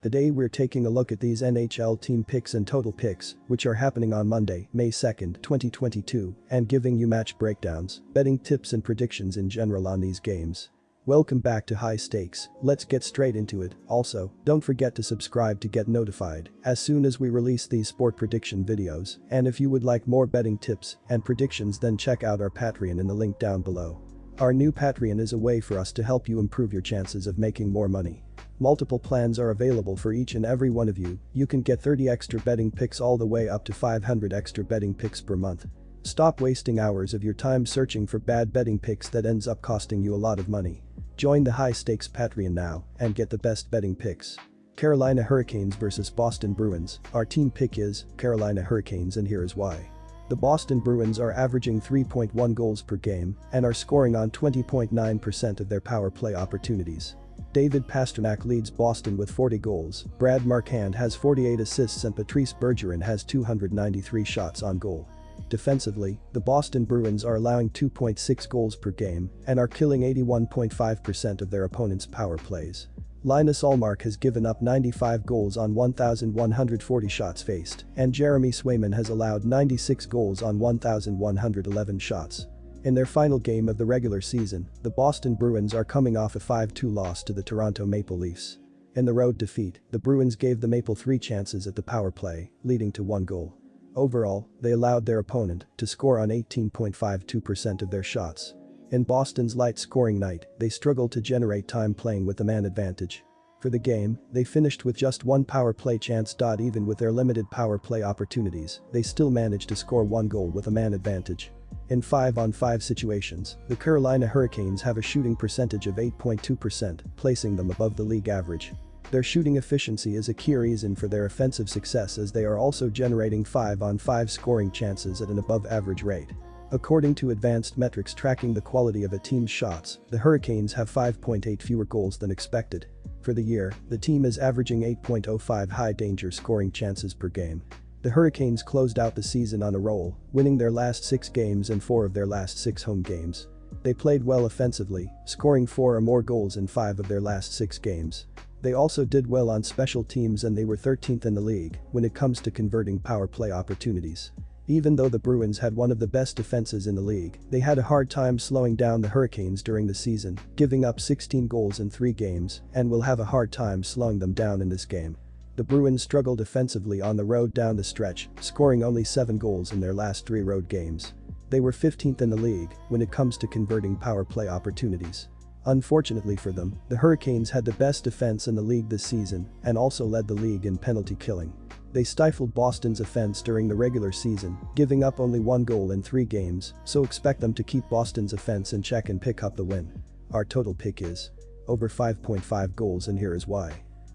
Today we're taking a look at these NHL team picks and total picks, which are happening on Monday, May 2nd, 2022, and giving you match breakdowns, betting tips and predictions in general on these games. Welcome back to High Stakes, let's get straight into it. Also, don't forget to subscribe to get notified as soon as we release these sport prediction videos, and if you would like more betting tips and predictions, then check out our Patreon in the link down below. Our new Patreon is a way for us to help you improve your chances of making more money. Multiple plans are available for each and every one of you. You can get 30 extra betting picks all the way up to 500 extra betting picks per month. Stop wasting hours of your time searching for bad betting picks that ends up costing you a lot of money. Join the High Stakes Patreon now and get the best betting picks. Carolina Hurricanes vs Boston Bruins. Our team pick is Carolina Hurricanes, and here is why. The Boston Bruins are averaging 3.1 goals per game and are scoring on 20.9% of their power play opportunities. David Pastrnak leads Boston with 40 goals, Brad Marchand has 48 assists, and Patrice Bergeron has 293 shots on goal. Defensively, the Boston Bruins are allowing 2.6 goals per game and are killing 81.5% of their opponents' power plays. Linus Ullmark has given up 95 goals on 1,140 shots faced, and Jeremy Swayman has allowed 96 goals on 1,111 shots. In their final game of the regular season, the Boston Bruins are coming off a 5-2 loss to the Toronto Maple Leafs. In the road defeat, the Bruins gave the Maple 3 chances at the power play, leading to 1 goal. Overall, they allowed their opponent to score on 18.52% of their shots. In Boston's light scoring night, they struggled to generate time playing with the man advantage. For the game, they finished with just 1 power play chance. Even with their limited power play opportunities, they still managed to score 1 goal with a man advantage. In 5-on-5 situations, the Carolina Hurricanes have a shooting percentage of 8.2%, placing them above the league average. Their shooting efficiency is a key reason for their offensive success, as they are also generating 5-on-5 scoring chances at an above-average rate. According to advanced metrics tracking the quality of a team's shots, the Hurricanes have 5.8 fewer goals than expected. For the year, the team is averaging 8.05 high-danger scoring chances per game. The Hurricanes closed out the season on a roll, winning their last 6 games and 4 of their last 6 home games. They played well offensively, scoring 4 or more goals in 5 of their last 6 games. They also did well on special teams, and they were 13th in the league when it comes to converting power play opportunities. Even though the Bruins had one of the best defenses in the league, they had a hard time slowing down the Hurricanes during the season, giving up 16 goals in 3 games, and will have a hard time slowing them down in this game. The Bruins struggled defensively on the road down the stretch, scoring only 7 goals in their last 3 road games. They were 15th in the league when it comes to converting power play opportunities. Unfortunately for them, the Hurricanes had the best defense in the league this season and also led the league in penalty killing. They stifled Boston's offense during the regular season, giving up only 1 goal in 3 games, so expect them to keep Boston's offense in check and pick up the win. Our total pick is over 5.5 goals, and here is why.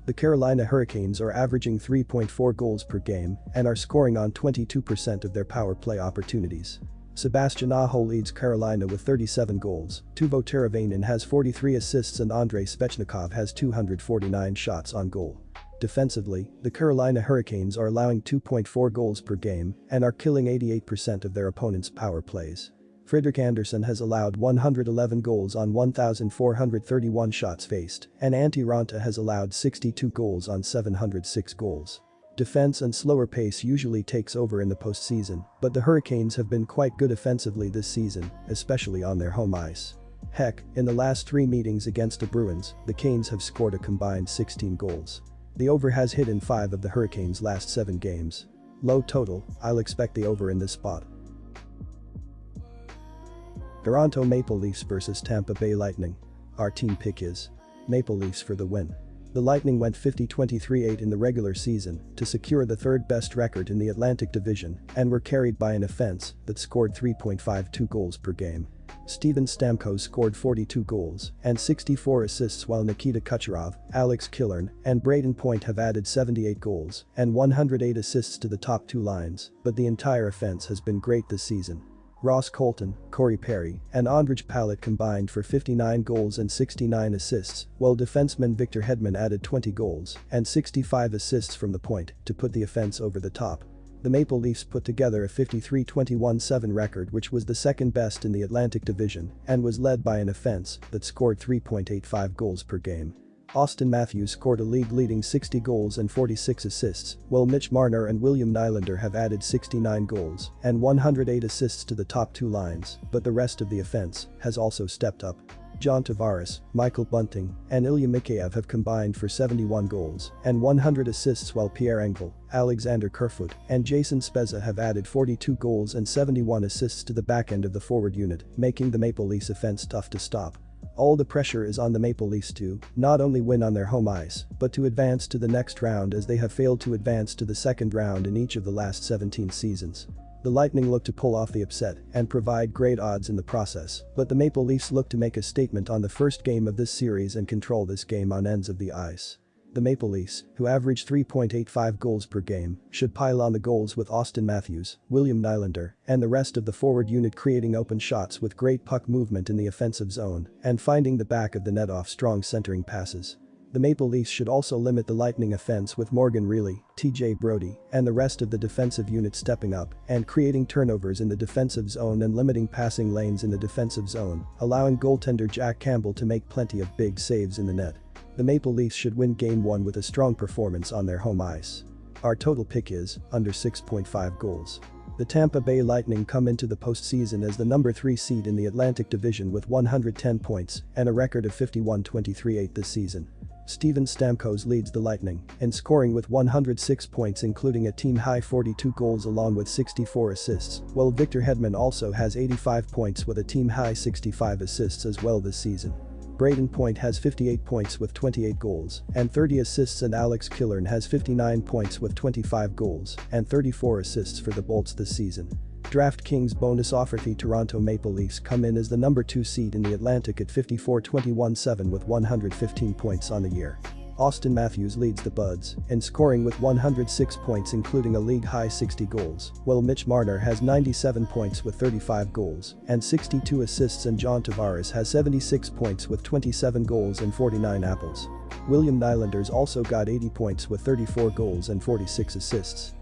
The Carolina Hurricanes are averaging 3.4 goals per game and are scoring on 22% of their power play opportunities. Sebastian Aho leads Carolina with 37 goals, Teuvo Teravainen has 43 assists, and Andrei Svechnikov has 249 shots on goal. Defensively, the Carolina Hurricanes are allowing 2.4 goals per game and are killing 88% of their opponents' power plays. Frederik Andersen has allowed 111 goals on 1,431 shots faced, and Antti Raanta has allowed 62 goals on 706 goals. Defense and slower pace usually takes over in the postseason, but the Hurricanes have been quite good offensively this season, especially on their home ice. Heck, in the last 3 meetings against the Bruins, the Canes have scored a combined 16 goals. The over has hit in 5 of the Hurricanes' last 7 games. Low total, I'll expect the over in this spot. Toronto Maple Leafs vs Tampa Bay Lightning. Our team pick is Maple Leafs for the win. The Lightning went 50-23-8 in the regular season to secure the 3rd best record in the Atlantic Division and were carried by an offense that scored 3.52 goals per game. Steven Stamkos scored 42 goals and 64 assists, while Nikita Kucherov, Alex Killorn, and Brayden Point have added 78 goals and 108 assists to the top 2 lines, but the entire offense has been great this season. Ross Colton, Corey Perry, and Ondrej Palat combined for 59 goals and 69 assists, while defenseman Victor Hedman added 20 goals and 65 assists from the point to put the offense over the top. The Maple Leafs put together a 53-21-7 record, which was the 2nd best in the Atlantic Division and was led by an offense that scored 3.85 goals per game. Austin Matthews scored a league-leading 60 goals and 46 assists, while Mitch Marner and William Nylander have added 69 goals and 108 assists to the top two lines, but the rest of the offense has also stepped up. John Tavares, Michael Bunting, and Ilya Mikheyev have combined for 71 goals and 100 assists, while Pierre Engvall, Alexander Kerfoot, and Jason Spezza have added 42 goals and 71 assists to the back end of the forward unit, making the Maple Leafs offense tough to stop. All the pressure is on the Maple Leafs to not only win on their home ice, but to advance to the next round, as they have failed to advance to the second round in each of the last 17 seasons. The Lightning look to pull off the upset and provide great odds in the process, but the Maple Leafs look to make a statement on the first game of this series and control this game on ends of the ice. The Maple Leafs, who average 3.85 goals per game, should pile on the goals with Austin Matthews, William Nylander, and the rest of the forward unit creating open shots with great puck movement in the offensive zone and finding the back of the net off strong centering passes. The Maple Leafs should also limit the Lightning offense with Morgan Rielly, TJ Brodie, and the rest of the defensive unit stepping up and creating turnovers in the defensive zone and limiting passing lanes in the defensive zone, allowing goaltender Jack Campbell to make plenty of big saves in the net. The Maple Leafs should win Game 1 with a strong performance on their home ice. Our total pick is under 6.5 goals. The Tampa Bay Lightning come into the postseason as the number 3 seed in the Atlantic Division with 110 points and a record of 51-23-8 this season. Steven Stamkos leads the Lightning in scoring with 106 points, including a team-high 42 goals along with 64 assists, while Victor Hedman also has 85 points with a team-high 65 assists as well this season. Braden Point has 58 points with 28 goals and 30 assists, and Alex Killorn has 59 points with 25 goals and 34 assists for the Bolts this season. DraftKings bonus offer: the Toronto Maple Leafs come in as the number 2 seed in the Atlantic at 54-21-7 with 115 points on the year. Austin Matthews leads the Buds in scoring with 106 points, including a league-high 60 goals, while Mitch Marner has 97 points with 35 goals and 62 assists, and John Tavares has 76 points with 27 goals and 49 apples. William Nylander's also got 80 points with 34 goals and 46 assists.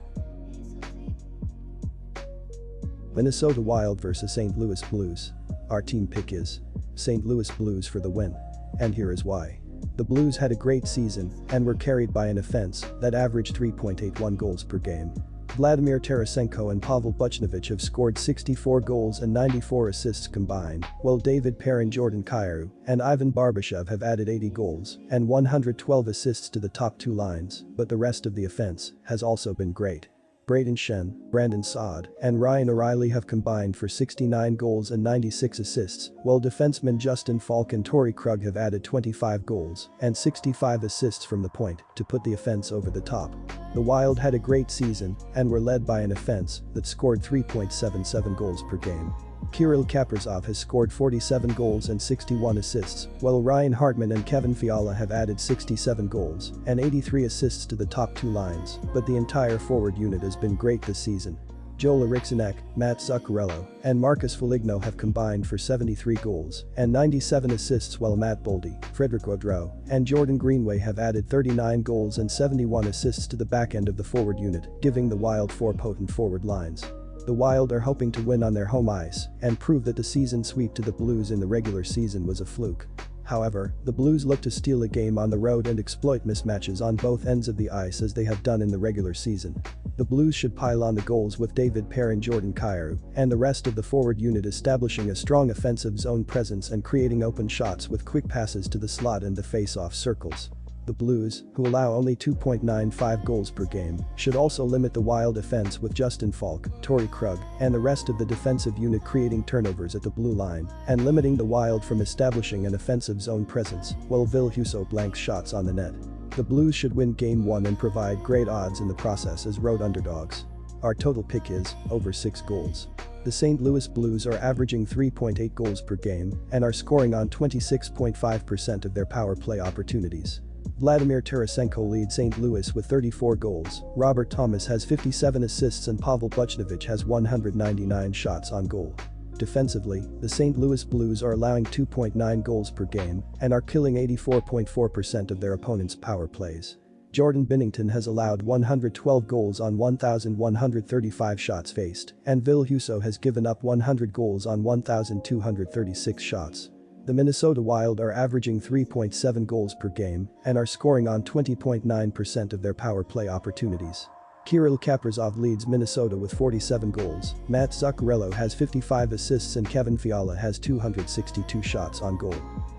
Minnesota Wild vs St. Louis Blues. Our team pick is St. Louis Blues for the win. And here is why. The Blues had a great season and were carried by an offense that averaged 3.81 goals per game. Vladimir Tarasenko and Pavel Buchnevich have scored 64 goals and 94 assists combined, while David Perrin, Jordan Kyrou, and Ivan Barbashev have added 80 goals and 112 assists to the top two lines, but the rest of the offense has also been great. Braden Shen, Brandon Saad, and Ryan O'Reilly have combined for 69 goals and 96 assists, while defensemen Justin Falk and Torrey Krug have added 25 goals and 65 assists from the point to put the offense over the top. The Wild had a great season and were led by an offense that scored 3.77 goals per game. Kirill Kaprizov has scored 47 goals and 61 assists, while Ryan Hartman and Kevin Fiala have added 67 goals and 83 assists to the top two lines, but the entire forward unit has been great this season. Joel Eriksson, Matt Zuccarello, and Marcus Foligno have combined for 73 goals and 97 assists, while Matt Boldy, Frederick Gaudreau, and Jordan Greenway have added 39 goals and 71 assists to the back end of the forward unit, giving the Wild 4 potent forward lines. The Wild are hoping to win on their home ice and prove that the season sweep to the Blues in the regular season was a fluke. However, the Blues look to steal a game on the road and exploit mismatches on both ends of the ice as they have done in the regular season. The Blues should pile on the goals with David Perrin, Jordan Kyrou, and the rest of the forward unit establishing a strong offensive zone presence and creating open shots with quick passes to the slot and the face-off circles. The Blues, who allow only 2.95 goals per game, should also limit the Wild offense with Justin Falk, Torrey Krug, and the rest of the defensive unit creating turnovers at the blue line and limiting the Wild from establishing an offensive zone presence, while Ville Husso blanks shots on the net. The Blues should win Game 1 and provide great odds in the process as road underdogs. Our total pick is over 6 goals. The St. Louis Blues are averaging 3.8 goals per game and are scoring on 26.5% of their power play opportunities. Vladimir Tarasenko leads St. Louis with 34 goals, Robert Thomas has 57 assists, and Pavel Buchnevich has 199 shots on goal. Defensively, the St. Louis Blues are allowing 2.9 goals per game and are killing 84.4% of their opponents' power plays. Jordan Binnington has allowed 112 goals on 1,135 shots faced, and Ville Husso has given up 100 goals on 1,236 shots. The Minnesota Wild are averaging 3.7 goals per game and are scoring on 20.9% of their power play opportunities. Kirill Kaprizov leads Minnesota with 47 goals, Matt Zuccarello has 55 assists and Kevin Fiala has 262 shots on goal.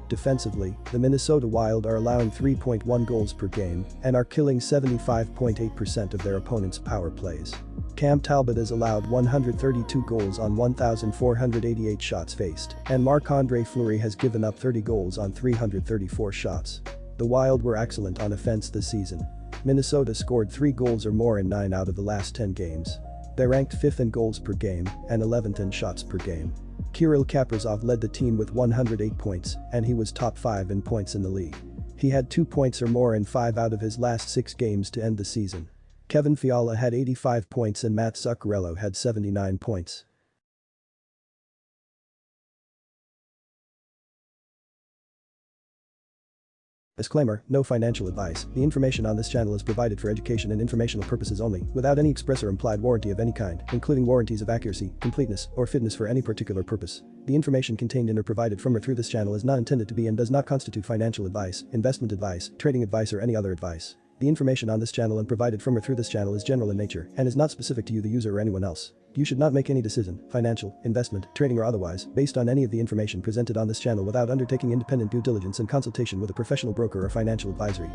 Defensively, the Minnesota Wild are allowing 3.1 goals per game and are killing 75.8% of their opponent's power plays. Cam Talbot has allowed 132 goals on 1,488 shots faced, and Marc-Andre Fleury has given up 30 goals on 334 shots. The Wild were excellent on offense this season. Minnesota scored 3 goals or more in 9 out of the last 10 games. They ranked 5th in goals per game and 11th in shots per game. Kirill Kaprizov led the team with 108 points, and he was top 5 in points in the league. He had 2 points or more in 5 out of his last 6 games to end the season. Kevin Fiala had 85 points and Matt Zuccarello had 79 points. Disclaimer, no financial advice. The information on this channel is provided for education and informational purposes only, without any express or implied warranty of any kind, including warranties of accuracy, completeness, or fitness for any particular purpose. The information contained in or provided from or through this channel is not intended to be and does not constitute financial advice, investment advice, trading advice, or any other advice. The information on this channel and provided from or through this channel is general in nature and is not specific to you, the user, or anyone else. You should not make any decision, financial, investment, trading, or otherwise, based on any of the information presented on this channel without undertaking independent due diligence and consultation with a professional broker or financial advisory.